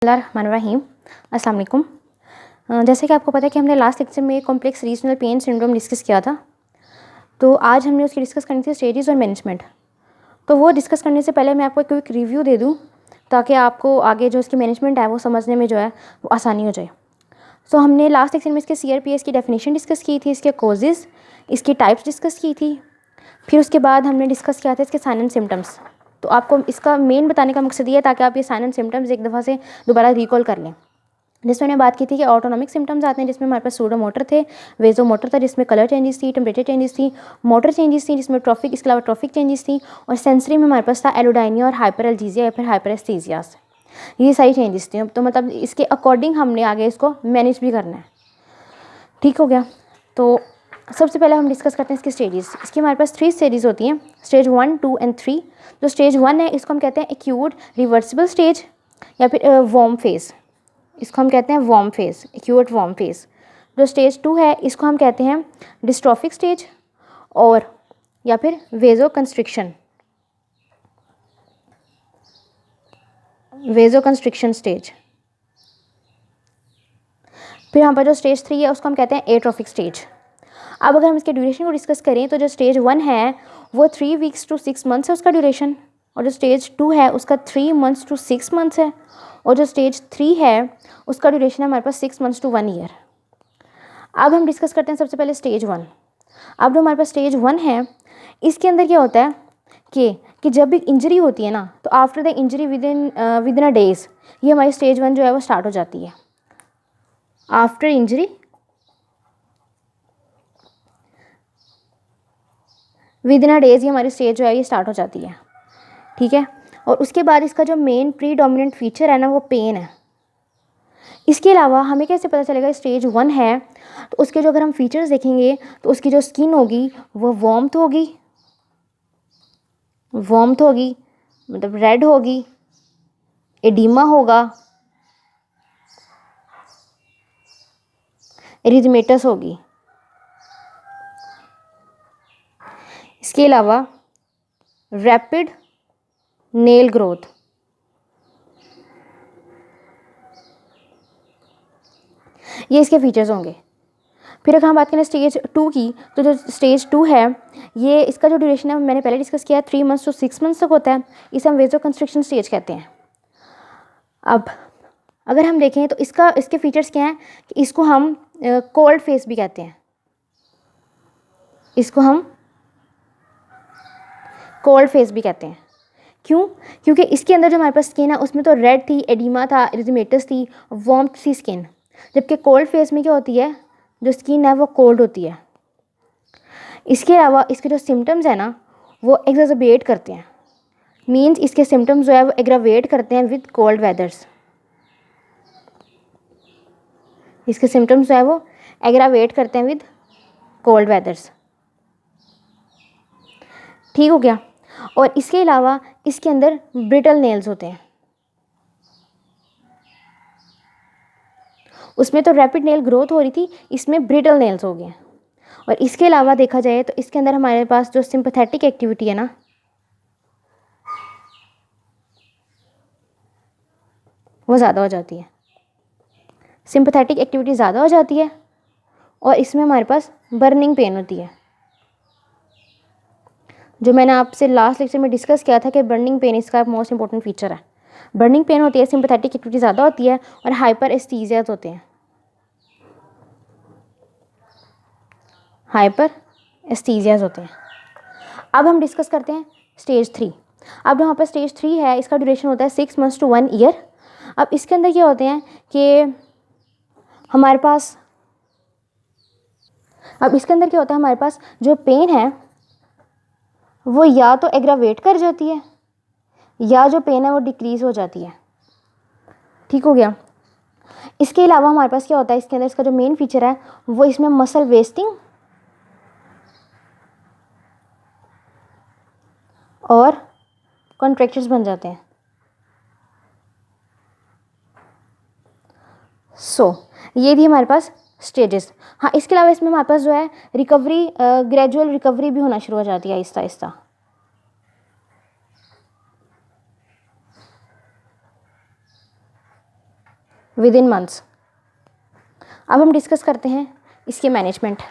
बिस्मिल्लाहिर्रहमानिर्रहीम। अस्सलाम वालेकुम। जैसे कि आपको पता है कि हमने लास्ट लेक्चर में complex regional pain syndrome discuss किया था, तो आज हमने उसकी डिस्कस करनी थी स्टेजेस और मैनेजमेंट। तो वो डिस्कस करने से पहले मैं आपको एक क्विक रिव्यू दे दूँ ताकि आपको आगे जो इसकी मैनेजमेंट है वो समझने में जो है वो आसानी हो जाए। सो हमने लास्ट लेक्चर में इसके CRPS की डेफिनेशन डिस्कस की थी, इसके कॉजेज़, इसकी टाइप्स डिस्कस की थी, फिर उसके बाद हमने डिस्कस किया था इसके साइन एंड सिम्टम्स। तो आपको इसका मेन बताने का मकसद ये है ताकि आप ये साइन एंड सिम्टम्स एक दफ़ा से दोबारा रिकॉल कर लें। जिसमें हमने बात की थी कि ऑटोनॉमिक सिम्टम्स आते हैं, जिसमें हमारे पास सूडो मोटर थे, वेजो मोटर था जिसमें कलर चेंजेस थी, टेम्परेचर चेंजेस थी, मोटर चेंजेस थी जिसमें ट्रॉफिक, इसके अलावा ट्रॉफिक चेंजेस थी, और सेंसरी में हमारे पास था एलोडाइनिया और हाइपरएल्जीजिया या फिर हाइपरेस्थीजियास। ये सारी चेंजेस थी। तो मतलब इसके अकॉर्डिंग हमने आगे इसको मैनेज भी करना है। ठीक हो गया। तो सबसे पहले हम डिस्कस करते हैं इसके स्टेजेस। इसकी हमारे पास 3 स्टेजेस होती हैं, स्टेज 1, 2 एंड 3। जो स्टेज 1 है इसको हम कहते हैं एक्यूट रिवर्सिबल स्टेज या फिर वार्म फेज़। इसको हम कहते हैं warm phase, acute warm phase. जो स्टेज 2 है इसको हम कहते हैं डिस्ट्रॉफिक स्टेज और या फिर वेजो कंस्ट्रिक्शन स्टेज। फिर यहाँ पर जो स्टेज 3 है उसको हम कहते हैं एट्रोफिक स्टेज। अब अगर हम इसके ड्यूरेशन को डिस्कस करें तो जो स्टेज 1 है वो 3 वीक्स टू 6 मंथ्स है उसका ड्यूरेशन, और जो स्टेज 2 है उसका 3 मंथ्स टू 6 मंथ्स है, और जो स्टेज 3 है उसका ड्यूरेशन है हमारे पास 6 मंथ्स टू 1 ईयर। अब हम डिस्कस करते हैं सबसे पहले स्टेज 1। अब जो हमारे पास स्टेज 1 है इसके अंदर क्या होता है कि जब भी इंजरी होती है ना, तो after the injury with in a days ये हमारी स्टेज 1 जो है वो स्टार्ट हो जाती है। After injury with in a days ये हमारी स्टेज जो है ये स्टार्ट हो जाती है। ठीक है। और उसके बाद इसका जो मेन प्रीडोमिनेंट फीचर है ना वो पेन है। इसके अलावा हमें कैसे पता चलेगा स्टेज 1 है, तो उसके जो अगर हम फीचर्स देखेंगे तो उसकी जो स्किन होगी वो वार्मथ होगी, मतलब रेड होगी, एडिमा होगा, एरिथमेटस होगी। इसके अलावा रैपिड नेल ग्रोथ, ये इसके फीचर्स होंगे। फिर अगर हम बात करें स्टेज 2 की, तो जो स्टेज 2 है ये इसका जो ड्यूरेशन है मैंने पहले डिस्कस किया है 3 मंथ्स टू 6 मंथ्स तक होता है। इसे हम वेजो कंस्ट्रिक्शन स्टेज कहते हैं। अब अगर हम देखें तो इसके फीचर्स क्या हैं कि इसको हम कोल्ड फेस भी कहते हैं। इसको हम कोल्ड फेस भी कहते हैं। क्यों? क्योंकि इसके अंदर जो हमारे पास स्किन है उसमें तो रेड थी, एडिमा था, एरिथमेटस थी, वार्मथ थी स्किन। जबकि कोल्ड फेस में क्या होती है, जो स्किन है वो कोल्ड होती है। इसके अलावा इसके जो सिम्टम्स है ना वो एग्जैजर्बेट करते हैं, मीन्स इसके सिम्टम्स जो है वो एग्रावेट करते हैं विद कोल्ड वेदर्स। इसके सिम्टम्स जो है वो एग्रावेट करते हैं विद कोल्ड वेदर्स। ठीक हो गया। और इसके अलावा इसके अंदर ब्रिटल नेल्स होते हैं। उसमें तो रैपिड नेल ग्रोथ हो रही थी, इसमें ब्रिटल नेल्स हो गए। और इसके अलावा देखा जाए तो इसके अंदर हमारे पास जो सिंपैथेटिक एक्टिविटी है ना वो ज़्यादा हो जाती है। सिंपैथेटिक एक्टिविटी ज़्यादा हो जाती है और इसमें हमारे पास बर्निंग पेन होती है। जो मैंने आपसे लास्ट लेक्चर में डिस्कस किया था कि बर्निंग पेन इसका मोस्ट इंपॉर्टेंट फीचर है। बर्निंग पेन होती है, सिंपैथेटिक एक्टिविटी ज़्यादा होती है, और हाइपर एस्थीसियाज होते हैं। हाइपर एस्थीसियाज होते हैं। अब हम डिस्कस करते हैं स्टेज 3। अब यहाँ पर स्टेज 3 है, इसका ड्यूरेशन होता है 6 मंथ्स टू 1 ईयर। अब इसके अंदर क्या होते हैं कि हमारे पास हमारे पास जो पेन है वो या तो एग्रावेट कर जाती है या जो पेन है वो डिक्रीज हो जाती है। ठीक हो गया। इसके अलावा हमारे पास क्या होता है, इसके अंदर इसका जो मेन फीचर है वो इसमें मसल वेस्टिंग और कॉन्ट्रैक्चर्स बन जाते हैं। ये थी हमारे पास स्टेजेस। हाँ, इसके अलावा इसमें हमारे पास जो है रिकवरी, ग्रेजुअल रिकवरी भी होना शुरू हो जाती है Aahista Aahista. With in months. अब हम डिस्कस करते हैं इसके मैनेजमेंट।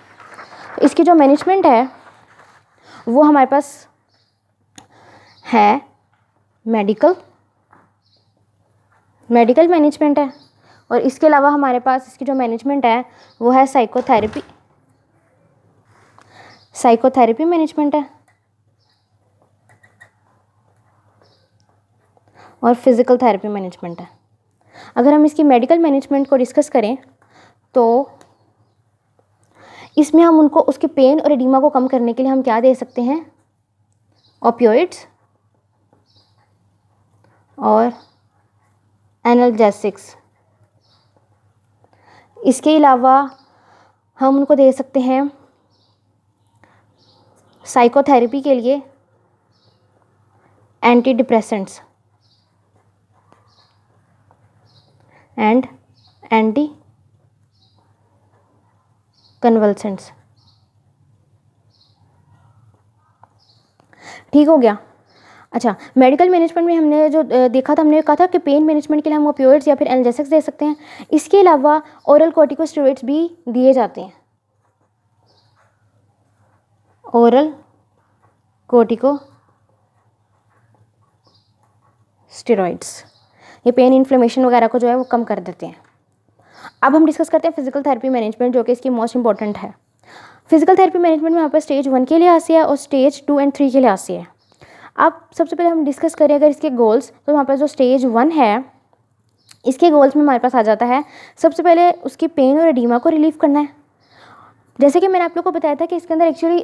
इसकी जो मैनेजमेंट है वो हमारे पास है मेडिकल मैनेजमेंट है, और इसके अलावा हमारे पास इसकी जो मैनेजमेंट है वो है साइकोथेरेपी मैनेजमेंट है और फिज़िकल थेरेपी मैनेजमेंट है। अगर हम इसकी मेडिकल मैनेजमेंट को डिस्कस करें तो इसमें हम उनको उसके पेन और एडिमा को कम करने के लिए हम क्या दे सकते हैं, ओपियोइड्स और एनाल्जेसिक्स। इसके अलावा हम उनको दे सकते हैं साइकोथेरेपी के लिए एंटी डिप्रेसेंट्स एंड एंटी कन्वल्सेंट्स। ठीक हो गया। अच्छा, मेडिकल मैनेजमेंट में हमने जो देखा था, हमने कहा था कि पेन मैनेजमेंट के लिए हम ओपियोइड्स या फिर एनाल्जेसिक्स दे सकते हैं। इसके अलावा ओरल कॉर्टिकोस्टेरॉइड्स भी दिए जाते हैं। ओरल कॉर्टिकोस्टेरॉइड्स ये पेन इन्फ्लेमेशन वगैरह को जो है वो कम कर देते हैं। अब हम डिस्कस करते हैं फिजिकल थेरेपी मैनेजमेंट, जो कि इसकी मोस्ट इंपॉर्टेंट है। फिजिकल थेरेपी मैनेजमेंट में हमारे पास स्टेज 1 के लिए आसी है और स्टेज 2 एंड 3 के लिए आसी है। अब सबसे पहले हम डिस्कस करें अगर इसके गोल्स, तो हमारे पास जो स्टेज 1 है इसके गोल्स में हमारे पास आ जाता है सबसे पहले उसकी पेन और एडिमा को रिलीव करना है। जैसे कि मैंने आप लोग को बताया था कि इसके अंदर एक्चुअली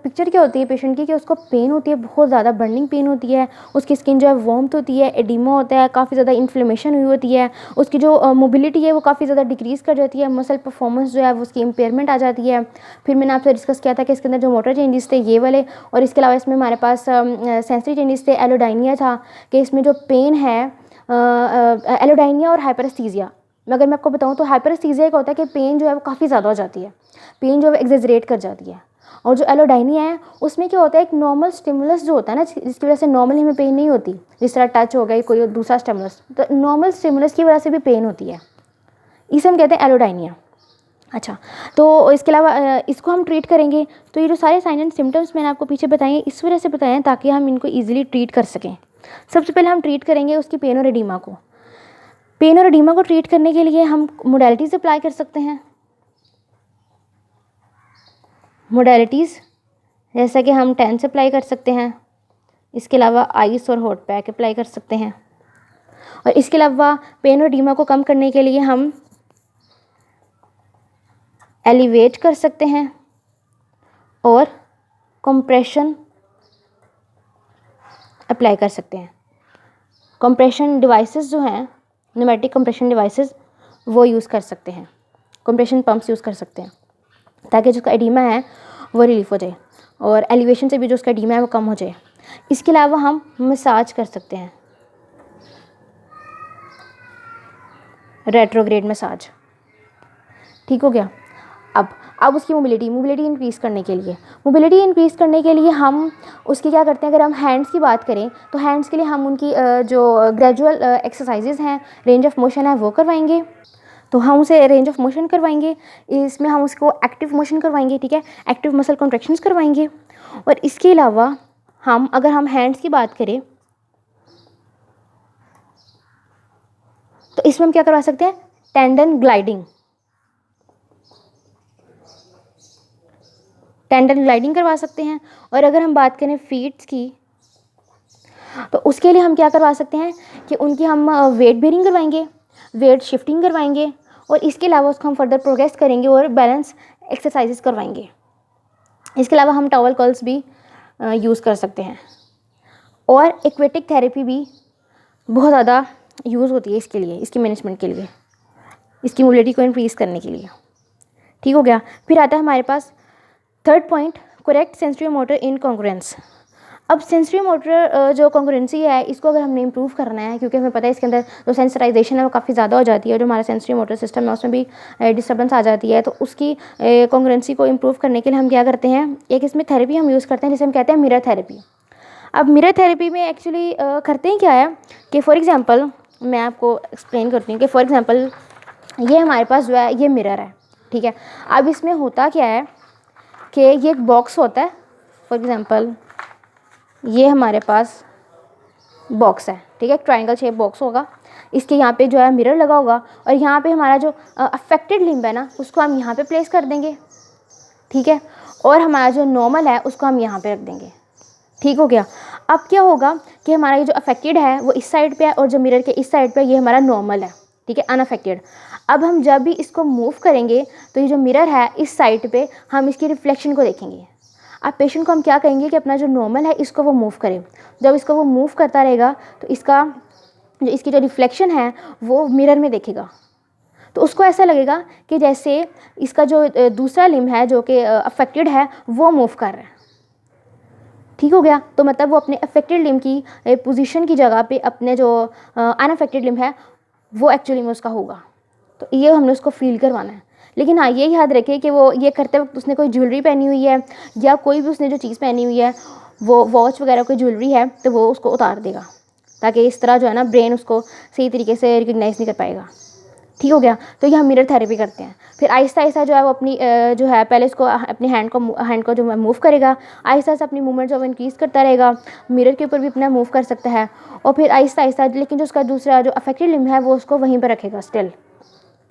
पिक्चर क्या होती है पेशेंट की, कि उसको पेन होती है, बहुत ज़्यादा बर्निंग पेन होती है, उसकी स्किन जो है वार्मथ होती है, एडिमा होता है, काफ़ी ज़्यादा इन्फ्लेमेशन हुई होती है, उसकी जो मोबिलिटी है वो काफ़ी ज़्यादा डिक्रीज़ कर जाती है, मसल परफॉर्मेंस जो है वो उसकी इम्पेयरमेंट आ जाती है। फिर मैंने आपसे डिस्कस किया था कि इसके अंदर जो मोटर चेंजेस थे ये वाले, और इसके अलावा इसमें हमारे पास सेंसरी चेंजेस थे, एलोडाइनिया था कि इसमें जो पेन है एलोडाइनिया और हाइपरेस्थीसिया। अगर मैं आपको बताऊं तो हाइपरेस्थीसिया का होता है कि पेन जो है वो काफ़ी ज़्यादा हो जाती है, पेन जो है एक्सेजरेट कर जाती है, और जो एलोडाइनिया है उसमें क्या होता है एक नॉर्मल स्टिमुलस जो होता है ना, जिसकी वजह से नॉर्मली हमें पेन नहीं होती, जिस तरह टच हो गई कोई दूसरा स्टिमुलस, तो नॉर्मल स्टिमुलस की वजह से भी पेन होती है, इसे हम कहते हैं एलोडाइनिया। अच्छा, तो इसके अलावा इसको हम ट्रीट करेंगे। तो ये जो सारे साइन एंड सिम्टम्स मैंने आपको पीछे बताए इस वजह से बताए ताकि हम इनको ईजिली ट्रीट कर सकें। सबसे पहले हम ट्रीट करेंगे उसकी पेन और एडिमा को। पेन और एडिमा को ट्रीट करने के लिए हम मोडेलिटीज़ अप्लाई कर सकते हैं। मोडेलिटीज़ जैसा कि हम टेंस अप्लाई कर सकते हैं, इसके अलावा आइस और हॉट पैक अप्लाई कर सकते हैं, और इसके अलावा पेन और एडिमा को कम करने के लिए हम एलिवेट कर सकते हैं और कंप्रेशन अप्लाई कर सकते हैं। कंप्रेशन डिवाइसेस जो हैं, न्यूमेटिक कंप्रेशन डिवाइसेस वो यूज़ कर सकते हैं, कंप्रेशन पंप्स यूज़ कर सकते हैं ताकि जो उसका एडिमा है वो रिलीफ हो जाए, और एलिवेशन से भी जो उसका एडिमा है वो कम हो जाए। इसके अलावा हम मसाज कर सकते हैं, रेट्रोग्रेड मसाज। ठीक हो गया। अब उसकी मोबिलिटी इंक्रीज़ करने के लिए हम उसकी क्या करते हैं, अगर हम हैंड्स की बात करें तो हैंड्स के लिए हम उनकी जो ग्रेजुअल एक्सरसाइजेज हैं, रेंज ऑफ मोशन है वो करवाएंगे। तो हम उसे रेंज ऑफ मोशन करवाएंगे, इसमें हम उसको एक्टिव मोशन करवाएंगे, ठीक है, एक्टिव मसल कॉन्ट्रैक्शंस करवाएंगे। और इसके अलावा अगर हम हैंड्स की बात करें तो इसमें हम क्या करवा सकते हैं, टेंडन ग्लाइडिंग करवा सकते हैं। और अगर हम बात करें फीट्स की तो उसके लिए हम क्या करवा सकते हैं कि उनकी हम वेट बेयरिंग करवाएंगे, वेट शिफ्टिंग करवाएंगे, और इसके अलावा उसको हम फर्दर प्रोग्रेस करेंगे और बैलेंस एक्सरसाइजेस करवाएंगे। इसके अलावा हम टॉवल कर्ल्स भी यूज़ कर सकते हैं, और एक्वेटिक थेरेपी भी बहुत ज़्यादा यूज़ होती है इसके लिए, इसकी मैनेजमेंट के लिए, इसकी मोबिलिटी को इंक्रीज़ करने के लिए। ठीक हो गया। फिर आता है हमारे पास third point, correct sensory motor incongruence. अब सेंसरी मोटर जो कॉन्ग्रुएंसी है इसको अगर हमने इम्प्रूव करना है, क्योंकि हमें पता है इसके अंदर जो सेंसराइजेशन है वो काफ़ी ज़्यादा हो जाती है, और जो हमारा सेंसरी मोटर सिस्टम है उसमें भी डिस्टर्बेंस आ जाती है। तो उसकी कॉन्ग्रुएंसी को इम्प्रूव करने के लिए हम क्या करते हैं, एक इसमें थेरेपी हम यूज़ करते हैं जिसे हम कहते हैं मिरर थेरेपी। अब मिरर थेरेपी में एक्चुअली करते हैं क्या है कि फॉर एग्जांपल मैं आपको एक्सप्लेन करती हूँ कि फॉर एग्जांपल ये हमारे पास जो है ये मिरर है, ठीक है। अब इसमें होता क्या है कि ये एक बॉक्स होता है, फॉर एग्जांपल ये हमारे पास बॉक्स है, ठीक है, ट्रायंगल शेप बॉक्स होगा। इसके यहाँ पे जो है मिरर लगा होगा और यहाँ पे हमारा जो अफेक्टेड लिम्ब है ना उसको हम यहाँ पे प्लेस कर देंगे, ठीक है, और हमारा जो नॉर्मल है उसको हम यहाँ पे रख देंगे, ठीक हो गया। अब क्या होगा कि हमारा ये जो अफेक्टेड है वो इस साइड पे है और जो मिरर के इस साइड पे ये हमारा नॉर्मल है, ठीक है, अनअफेक्टेड। अब हम जब भी इसको मूव करेंगे तो ये जो मिरर है इस साइड पे हम इसकी रिफ्लेक्शन को देखेंगे। अब पेशेंट को हम क्या कहेंगे कि अपना जो नॉर्मल है इसको वो मूव करे। जब इसको वो मूव करता रहेगा तो इसकी जो रिफ्लेक्शन है वो मिरर में देखेगा, तो उसको ऐसा लगेगा कि जैसे इसका जो दूसरा लिम्ब है जो कि अफेक्टेड है वो मूव कर रहा है, ठीक हो गया। तो मतलब वो अपने अफेक्टेड लिम्ब की पोजीशन की जगह पे अपने जो अनअफेक्टेड लिम्ब है वो एक्चुअली में उसका होगा। तो ये हमने उसको फील करवाना है। लेकिन हाँ ये याद रखें कि वो ये करते वक्त उसने कोई ज्वेलरी पहनी हुई है या कोई भी उसने जो चीज़ पहनी हुई है वो वॉच वगैरह कोई ज्वेलरी है तो वो उसको उतार देगा, ताकि इस तरह जो है ना ब्रेन उसको सही तरीके से रिकग्नाइज़ नहीं कर पाएगा, ठीक हो गया। तो ये हम मिरर थेरेपी करते हैं। फिर आहिस्ता आहिस्ता जो है वो अपनी जो है पहले इसको अपनी हैंड को जो मूव करेगा, आहिस्ता आहिस्ता अपनी मूवमेंट जो इंक्रीज़ करता रहेगा, मिरर के ऊपर भी अपना मूव कर सकता है और फिर आहिस्ता आहिस्ता, लेकिन जो उसका दूसरा जो अफेक्टेड लिम्ब है वो उसको वहीं पर रखेगा स्टिल,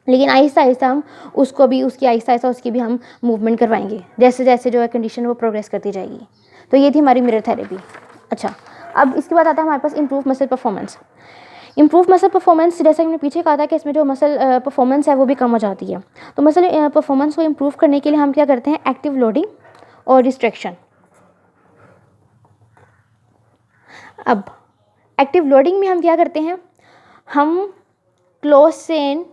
लेकिन आहिस्ता आहिस्ता हम उसको भी आहिस्ता आहिस्ता उसकी भी हम मूवमेंट करवाएंगे जैसे जैसे जो है कंडीशन वो प्रोग्रेस करती जाएगी। तो ये थी हमारी मिरर थेरेपी। अच्छा, अब इसके बाद आता है हमारे पास improve muscle performance. Improve muscle performance, जैसा कि हमने पीछे कहा था कि इसमें जो मसल परफॉर्मेंस है वो भी कम हो जाती है। तो मसल परफॉर्मेंस को इम्प्रूव करने के लिए हम क्या करते हैं, एक्टिव लोडिंग और डिस्ट्रैक्शन। अब एक्टिव लोडिंग में हम क्या करते हैं, हम क्लोज चेन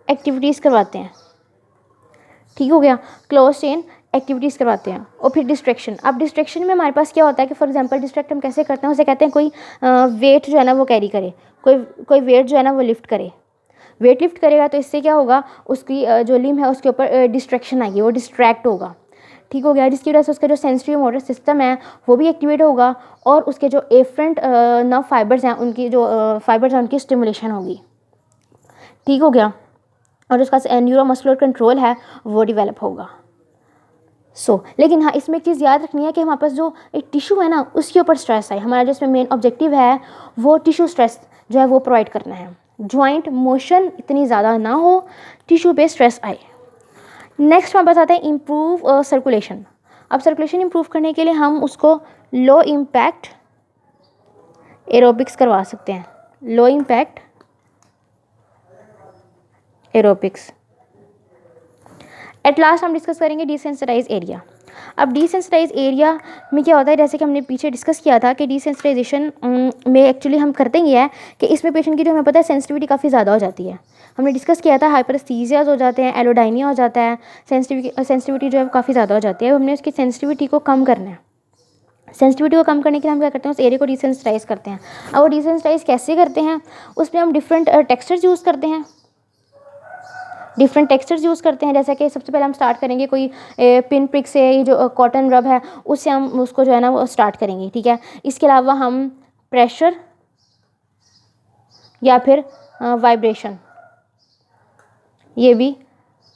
एक्टिविटीज़ करवाते हैं, ठीक हो गया, क्लोज चेन एक्टिविटीज़ करवाते हैं। और फिर डिस्ट्रैक्शन, अब डिस्ट्रैक्शन में हमारे पास क्या होता है कि फॉर एग्जांपल डिस्ट्रैक्ट हम कैसे करते हैं, उसे कहते हैं कोई वेट जो है ना वो कैरी करे, कोई वेट जो है ना वो लिफ्ट करे। वेट लिफ्ट करेगा तो इससे क्या होगा, उसकी जो लिम्ब है उसके ऊपर डिस्ट्रैक्शन आएगी, वो डिस्ट्रैक्ट होगा, ठीक हो गया, जिसकी वजह से उसका जो सेंसरी मोटर सिस्टम है वो भी एक्टिवेट होगा और उसके जो एफरेंट नर्व फाइबर्स हैं उनकी जो फाइबर्स हैं उनकी स्टिमुलेशन होगी, ठीक हो गया, और उसका न्यूरोमस्कुलर कंट्रोल है वो डेवलप होगा। लेकिन हाँ इसमें एक चीज़ याद रखनी है कि हमारे पास जो एक टिश्यू है ना उसके ऊपर स्ट्रेस है, हमारा जो इसमें मेन ऑब्जेक्टिव है वो टिश्यू स्ट्रेस जो है वो प्रोवाइड करना है। जॉइंट मोशन इतनी ज़्यादा ना हो, टिश्यू पे स्ट्रेस आए। नेक्स्ट हमारे पास आता है इम्प्रूव सर्कुलेशन। अब सर्कुलेशन इम्प्रूव करने के लिए हम उसको लो इम्पैक्ट एरोबिक्स करवा सकते हैं, low impact aerobics. At last हम डिस्कस करेंगे डिसेंसिटाइज एरिया। अब डिसेंसिटाइज एरिया में क्या होता है, जैसे कि हमने पीछे डिस्कस किया था कि डिसेंसिटाइजेशन में एक्चुअली हम करते ही है कि इसमें पेशेंट की जो हमें पता है सेंसिटिविटी काफ़ी ज़्यादा हो जाती है। हमने डिस्कस किया था हाइपरस्थीसियाज हो जाते हैं, एलोडाइनिया हो जाता है, सेंसिटिविटी जो है काफ़ी ज़्यादा हो जाती है। हमने उसकी सेंसिटिविटी को कम करना है। सेंसिटिविटी को कम करने के लिए हम क्या करते हैं, उस एरिया को डिसेंसिटाइज करते हैं। अब वो डिसेंसिटाइज कैसे करते हैं, उसमें हम डिफरेंट टेक्सचर्स यूज़ करते हैं, डिफरेंट टेक्सचर्स यूज़ करते हैं। जैसे कि सबसे पहले हम स्टार्ट करेंगे कोई पिन प्रिक से, ये जो कॉटन रब है उससे हम उसको जो है ना वो स्टार्ट करेंगे, ठीक है। इसके अलावा हम प्रेशर या फिर वाइब्रेशन ये भी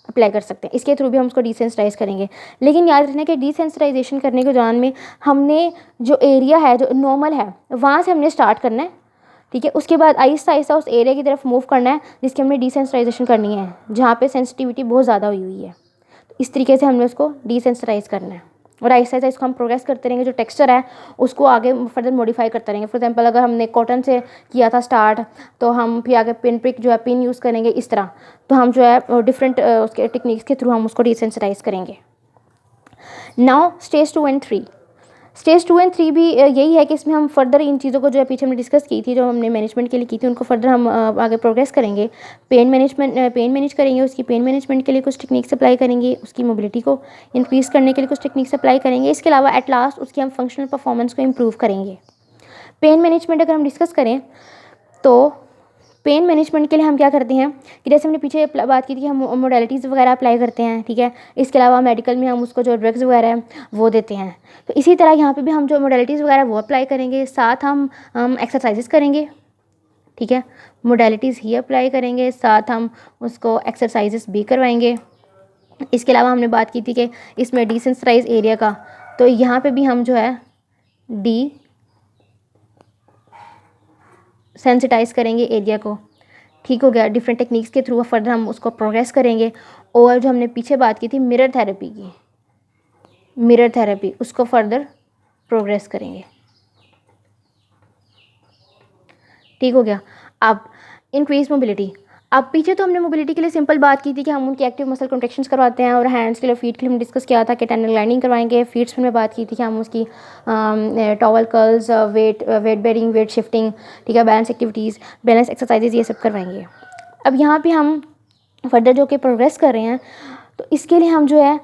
अप्लाई कर सकते हैं, इसके थ्रू भी हम उसको डिसेंसिटाइज करेंगे। लेकिन याद रखना कि डिसेंसिटाइजेशन करने के दौरान में हमने जो एरिया है जो नॉर्मल है वहाँ से हमने स्टार्ट करना है, ठीक है। उसके बाद आहिस्ता आहिस्ता उस एरिया की तरफ मूव करना है जिसकी हमने डिसेंसिटाइजेशन करनी है, जहाँ पे सेंसिटिविटी बहुत ज़्यादा हुई हुई है। तो इस तरीके से हमने उसको डिसेंसिटाइज करना है और आहिस्ता आहिस्ता इसको हम प्रोग्रेस करते रहेंगे। जो टेक्सचर है उसको आगे फर्दर मॉडिफाई करते रहेंगे। फॉर एग्जांपल अगर हमने कॉटन से किया था स्टार्ट तो हम फिर आगे पिन प्रिक जो है पिन यूज़ करेंगे इस तरह। तो हम जो है डिफरेंट उसके टेक्निक्स के थ्रू हम उसको डिसेंसिटाइज करेंगे। Now stage 2 and 3। Stage 2 and 3 भी यही है कि इसमें हम फर्दर इन चीज़ों को जो है पीछे हमने डिस्कस की थी, जो हमने मैनेजमेंट के लिए की थी, उनको फर्दर हम आगे प्रोग्रेस करेंगे। पेन मैनेज करेंगे, उसकी पेन मैनेजमेंट के लिए कुछ टेक्निक्स अप्लाई करेंगे, उसकी मोबिलिटी को इंक्रीज़ करने के लिए कुछ टेक्निक्स अप्लाई करेंगे। इसके अलावा एट लास्ट उसकी हम फंक्शनल परफॉर्मेंस को इम्प्रूव करेंगे। पेन मैनेजमेंट अगर हम डिस्कस करें तो पेन मैनेजमेंट के लिए हम क्या करते हैं कि जैसे हमने पीछे बात की थी कि हम मोडेलिटीज़ वगैरह अप्लाई करते हैं, ठीक है। इसके अलावा मेडिकल में हम उसको जो ड्रग्स वगैरह हैं वो देते हैं। तो इसी तरह यहाँ पे भी हम जो मोडेलिटीज़ वगैरह वो अप्लाई करेंगे, साथ हम एक्सरसाइजेस करेंगे, ठीक है। मोडेलिटीज़ ही अप्लाई करेंगे, साथ हम उसको एक्सरसाइजेस भी करवाएंगे। इसके अलावा हमने बात की थी कि इसमें डिसेंसिटाइज एरिया का, तो यहाँ पे भी हम जो है डी सेंसिटाइज करेंगे एरिया को। ठीक हो गया। डिफरेंट टेक्निक्स के थ्रू फर्दर हम उसको प्रोग्रेस करेंगे। और जो हमने पीछे बात की थी मिरर थेरेपी की, मिरर थेरेपी, उसको फर्दर प्रोग्रेस करेंगे। ठीक हो गया। अब इंक्रीज मोबिलिटी। अब पीछे तो हमने मोबिलिटी के लिए सिंपल बात की थी कि हम उनकी एक्टिव मसल कॉन्ट्रेक्शंस करवाते हैं, और हैंड्स के लिए, फीट के लिए हमने डिस्कस किया था कि टेंडन ग्लाइडिंग करवाएंगे। फीट्स में बात की थी कि हम उसकी towel curls, weight bearing, weight shifting, ठीक है, बैलेंस एक्टिविटीज़, बैलेंस एक्सरसाइजेज, ये सब करवाएंगे। अब यहाँ पे हम फर्दर जो कि प्रोग्रेस कर रहे हैं, तो इसके लिए हम जो है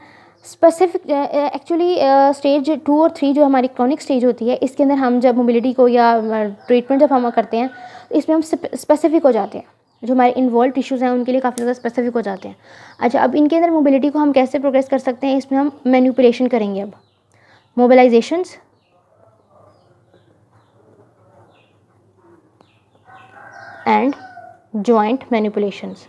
स्पेसिफिक एक्चुअली स्टेज 2 और 3 जो हमारी क्रॉनिक स्टेज होती है, इसके अंदर हम जब मोबिलिटी को या ट्रीटमेंट जब हम करते हैं, तो इसमें हम स्पेसिफिक हो जाते हैं। जो हमारे इन्वॉल्व टिश्यूज़ हैं उनके लिए काफ़ी ज़्यादा स्पेसिफिक हो जाते हैं। अच्छा, अब इनके अंदर मोबिलिटी को हम कैसे प्रोग्रेस कर सकते हैं, इसमें हम मैनिपुलेशन करेंगे। अब मोबिलाइजेशंस एंड जॉइंट मैनिपुलेशंस।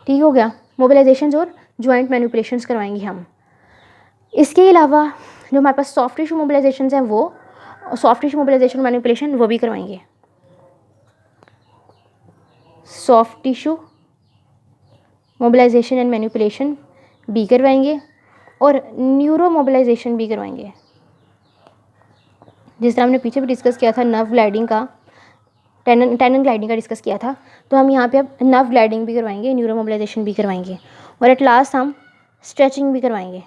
ठीक हो गया। मोबिलाइजेशंस और जॉइंट मैनिपुलेशंस करवाएंगे हम। इसके अलावा जो हमारे पास सॉफ्ट टिश्यू मोबिलाइजेशंस हैं, वो सॉफ्ट टिश्यू मोबिलाइजेशन मैनिपुलेशन वो भी करवाएंगे। Soft tissue mobilization and manipulation भी करवाएंगे, और न्यूरो मोबिलाइजेशन भी करवाएंगे। जिस तरह हमने पीछे भी डिस्कस किया था नर्व ग्लाइडिंग का, टेंडन ग्लाइडिंग का डिस्कस किया था, तो हम यहाँ पे अब नर्व ग्लाइडिंग भी करवाएंगे, न्यूरो मोबिलाइजेशन भी करवाएंगे, और एट लास्ट हम स्ट्रेचिंग भी करवाएंगे,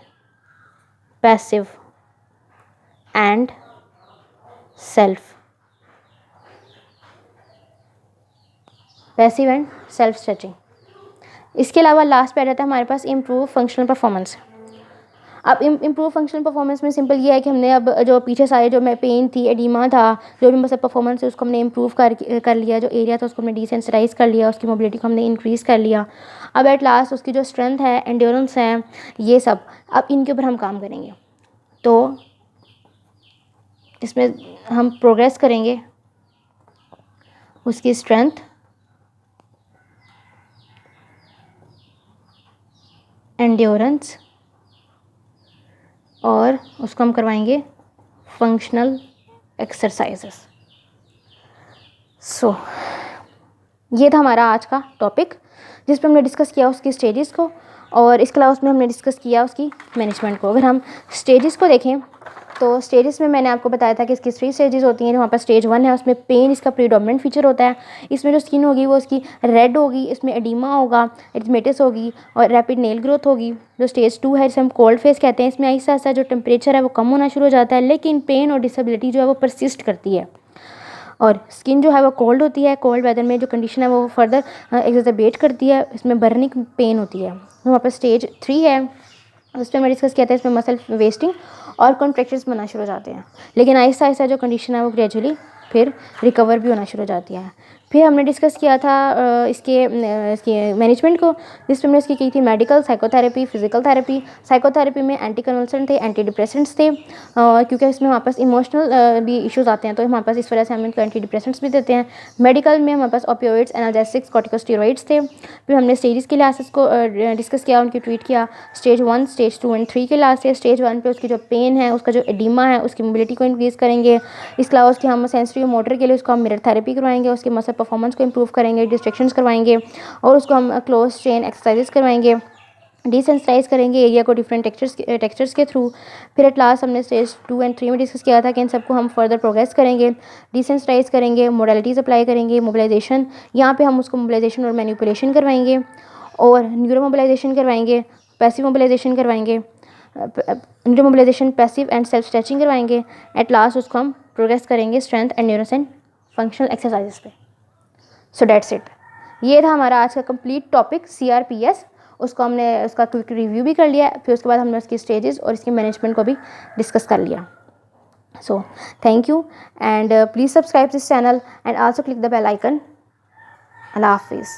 passive and self, passive and self stretching. इसके अलावा लास्ट पे आ जाता है हमारे पास इम्प्रूव फंक्शनल परफॉर्मेंस। अब इम्प्रूव फंक्शनल परफॉर्मेंस में सिंपल ये है कि हमने अब जो पीछे सारे जो मैं पेन थी, एडिमा था, जो भी मतलब परफॉर्मेंस है, उसको हमने इम्प्रूव कर लिया। जो एरिया था उसको हमने डिसेंसिटाइज कर लिया, उसकी मोबिलिटी को हमने इंक्रीज़ कर लिया। अब एट लास्ट उसकी जो स्ट्रेंथ है, एंड्योरेंस है, ये सब अब इनके ऊपर हम काम करेंगे। तो इसमें हम प्रोग्रेस करेंगे उसकी स्ट्रेंथ, एंड्योरेंस, और उसको हम करवाएंगे फंक्शनल एक्सरसाइजेस। सो ये था हमारा आज का टॉपिक, जिस पर हमने डिस्कस किया उसकी स्टेजेस को, और इसके अलावा उसमें हमने डिस्कस किया उसकी मैनेजमेंट को। अगर हम स्टेजेस को देखें, तो स्टेजेस में मैंने आपको बताया था कि इसकी 3 स्टेजेस होती हैं। वहाँ पर स्टेज 1 है, उसमें पेन इसका प्रीडोमिनेंट फीचर होता है। इसमें जो स्किन होगी वो उसकी रेड होगी, इसमें एडिमा होगा, एडिमेटिस होगी, और रैपिड नेल ग्रोथ होगी। जो स्टेज 2 है, जिसे हम कोल्ड फेस कहते हैं, इसमें ऐसा ऐसा जो टेम्परेचर है वो कम होना शुरू हो जाता है, लेकिन पेन और डिसेबिलिटी जो है वो परसिस्ट करती है, और स्किन जो है वो कोल्ड होती है। कोल्ड वेदर में जो कंडीशन है वो फर्दर एक्सरबेट करती है, इसमें बर्निंग पेन होती है। तो वहाँ पर स्टेज 3 है, उस पर मैं डिस्कस किया था, इसमें मसल वेस्टिंग और कॉन्ट्रैक्शंस बनना शुरू हो जाते हैं, लेकिन आहिस्ता आहिस्ता जो कंडीशन है वो ग्रेजुअली फिर रिकवर भी होना शुरू हो जाती है। फिर हमने डिस्कस किया था इसके मैनेजमेंट को, जिसमें हमने इसकी की थी medical, psychotherapy, physical therapy. Psychotherapy में एंटी कन्वल्सेंट थे, एंटी डिप्रेसेंट्स थे, क्योंकि इसमें हमारे पास इमोशनल भी इश्यूज आते हैं, तो हमारे पास इस वजह से हम इनको एंटी डिप्रेसेंट्स भी देते हैं। मेडिकल में हमारे पास ओपियोइड्स, एनाल्जेसिक्स, कॉर्टिकोस्टेरॉइड्स थे। फिर हमने स्टेजेस के लिहाज से इसको डिस्कस किया, उनकी ट्रीट किया। स्टेज 1, स्टेज 2 एंड 3 के लिहाज से स्टेज 1 पे उसकी जो पेन है, उसका जो एडिमा है, उसकी मोबिलिटी को इंक्रीज़ करेंगे। इसके अलावा उसकी हम सेंसरी मोटर के लिए उसको हम मिरर थेरेपी करवाएंगे, उसके मसल परफॉर्मेंस को इंप्रूव करेंगे, डिस्ट्रैक्शंस करवाएंगे, और उसको हम क्लोज चेन एक्सरसाइजेस करवाएंगे, डिसेंसिटाइज करेंगे एरिया को डिफरेंट टेक्सचर्स के थ्रू। फिर एट लास्ट हमने स्टेज 2 एंड 3 में डिस्कस किया था कि इन सबको हम फर्दर प्रोग्रेस करेंगे, डिसेंसिटाइज करेंगे, मोडालिटीज़ अप्लाई करेंगे, मोबिलाइजेशन, यहाँ पे हम उसको मोबिलाइजेशन और मैनिपुलेशन करवाएंगे, और न्यूरो मोबिलाइजेशन करवाएंगे, पैसिव मोबिलाइजेशन करवाएंगे, neuro mobilisation, passive and self stretching करवाएंगे। एट लास्ट उसको हम प्रोग्रेस करेंगे strength, endurance and functional exercises पे। So that's it. ये था हमारा आज का कंप्लीट टॉपिक CRPS। उसको हमने उसका क्विक रिव्यू भी कर लिया, फिर उसके बाद हमने उसकी स्टेजेस और इसकी मैनेजमेंट को भी डिस्कस कर लिया। So thank you, and please subscribe this channel and also click the bell icon. अल्लाह हाफिज़।